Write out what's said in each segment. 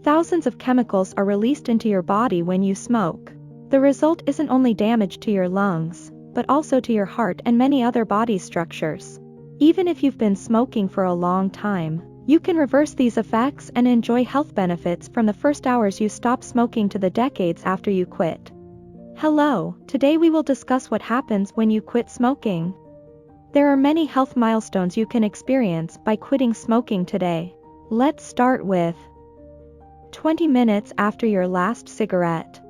Thousands of chemicals are released into your body when you smoke. The result isn't only damage to your lungs, but also to your heart and many other body structures. Even if you've been smoking for a long time, you can reverse these effects and enjoy health benefits from the first hours you stop smoking to the decades after you quit. Hello, today we will discuss what happens when you quit smoking. There are many health milestones you can experience by quitting smoking today. Let's start with 20 minutes after your last cigarette.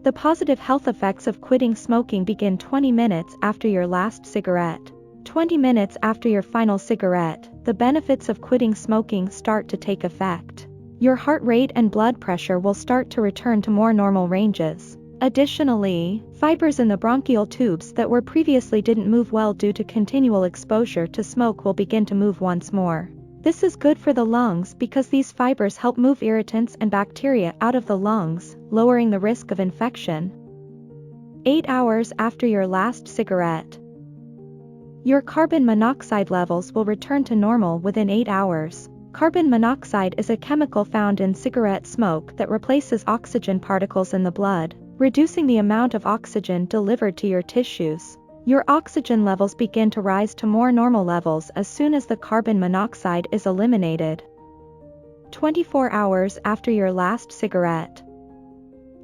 The positive health effects of quitting smoking begin 20 minutes after your last cigarette. 20 minutes after your final cigarette, the benefits of quitting smoking start to take effect. Your heart rate and blood pressure will start to return to more normal ranges. Additionally, fibers in the bronchial tubes that were previously didn't move well due to continual exposure to smoke will begin to move once more. This is good for the lungs because these fibers help move irritants and bacteria out of the lungs, lowering the risk of infection. 8 hours after your last cigarette. Your carbon monoxide levels will return to normal within 8 hours. Carbon monoxide is a chemical found in cigarette smoke that replaces oxygen particles in the blood, reducing the amount of oxygen delivered to your tissues. Your oxygen levels begin to rise to more normal levels as soon as the carbon monoxide is eliminated. 24 hours after your last cigarette.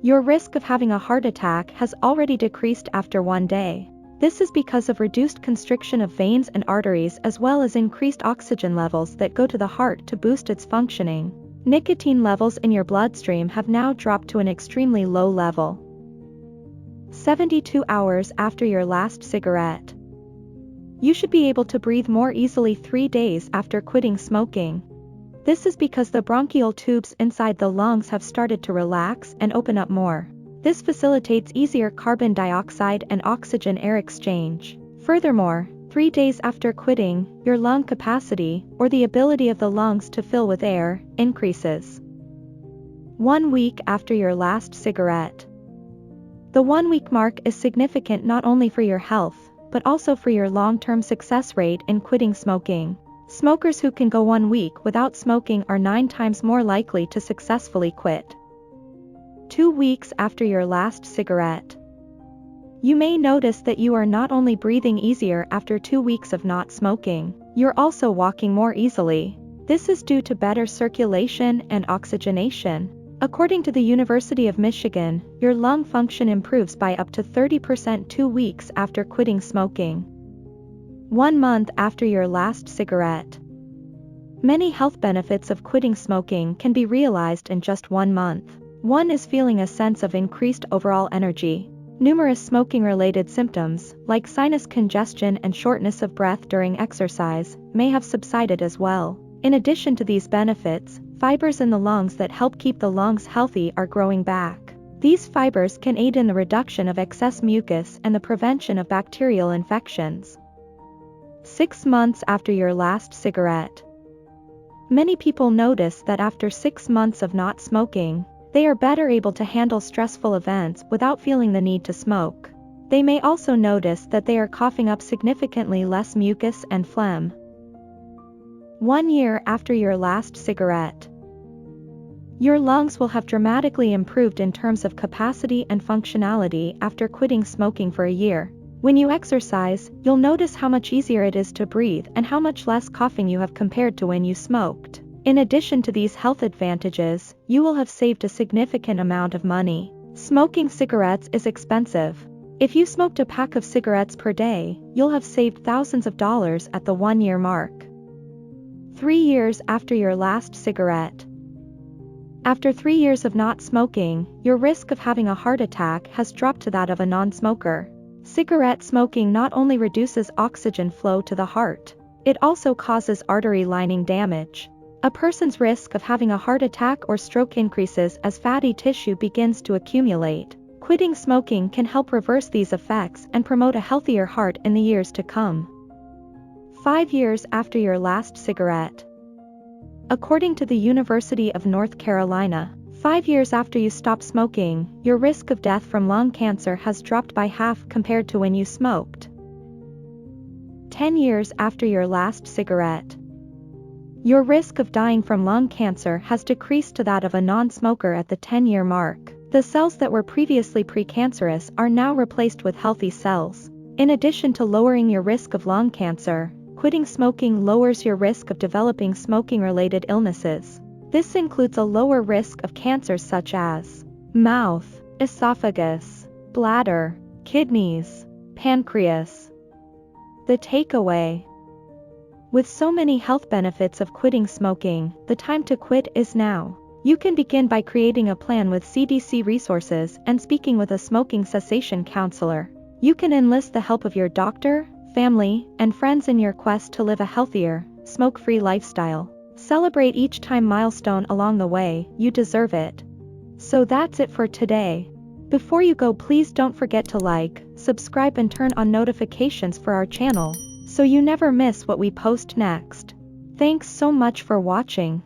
Your risk of having a heart attack has already decreased after 1 day. This is because of reduced constriction of veins and arteries as well as increased oxygen levels that go to the heart to boost its functioning. Nicotine levels in your bloodstream have now dropped to an extremely low level. 72 hours after your last cigarette. You should be able to breathe more easily 3 days after quitting smoking. This is because the bronchial tubes inside the lungs have started to relax and open up more. This facilitates easier carbon dioxide and oxygen air exchange. Furthermore, 3 days after quitting, your lung capacity, or the ability of the lungs to fill with air, increases. 1 week after your last cigarette. The 1 week mark is significant not only for your health, but also for your long-term success rate in quitting smoking. Smokers who can go 1 week without smoking are 9 times more likely to successfully quit. 2 weeks after your last cigarette. You may notice that you are not only breathing easier after 2 weeks of not smoking, you're also walking more easily. This is due to better circulation and oxygenation. According to the University of Michigan, your lung function improves by up to 30% 2 weeks after quitting smoking. 1 month after your last cigarette. Many health benefits of quitting smoking can be realized in just 1 month. One is feeling a sense of increased overall energy. Numerous smoking-related symptoms, like sinus congestion and shortness of breath during exercise, may have subsided as well. In addition to these benefits, fibers in the lungs that help keep the lungs healthy are growing back. These fibers can aid in the reduction of excess mucus and the prevention of bacterial infections. 6 months after your last cigarette. Many people notice that after 6 months of not smoking, they are better able to handle stressful events without feeling the need to smoke. They may also notice that they are coughing up significantly less mucus and phlegm. 1 year after your last cigarette. Your lungs will have dramatically improved in terms of capacity and functionality after quitting smoking for a year. When you exercise, you'll notice how much easier it is to breathe and how much less coughing you have compared to when you smoked. In addition to these health advantages, you will have saved a significant amount of money. Smoking cigarettes is expensive. If you smoked a pack of cigarettes per day, you'll have saved thousands of dollars at the 1-year mark. 3 years after your last cigarette. After 3 years of not smoking, your risk of having a heart attack has dropped to that of a non-smoker. Cigarette smoking not only reduces oxygen flow to the heart, it also causes artery lining damage. A person's risk of having a heart attack or stroke increases as fatty tissue begins to accumulate. Quitting smoking can help reverse these effects and promote a healthier heart in the years to come. 5 years after your last cigarette. According to the University of North Carolina, 5 years after you stop smoking, your risk of death from lung cancer has dropped by half compared to when you smoked. 10 years after your last cigarette. Your risk of dying from lung cancer has decreased to that of a non-smoker at the 10-year mark. The cells that were previously precancerous are now replaced with healthy cells. In addition to lowering your risk of lung cancer, quitting smoking lowers your risk of developing smoking-related illnesses. This includes a lower risk of cancers such as mouth, esophagus, bladder, kidneys, pancreas. The takeaway: with so many health benefits of quitting smoking, the time to quit is now. You can begin by creating a plan with CDC resources and speaking with a smoking cessation counselor. You can enlist the help of your doctor, family, and friends in your quest to live a healthier, smoke-free lifestyle. Celebrate each time milestone along the way, you deserve it. So that's it for today. Before you go, please don't forget to like, subscribe and turn on notifications for our channel, so you never miss what we post next. Thanks so much for watching.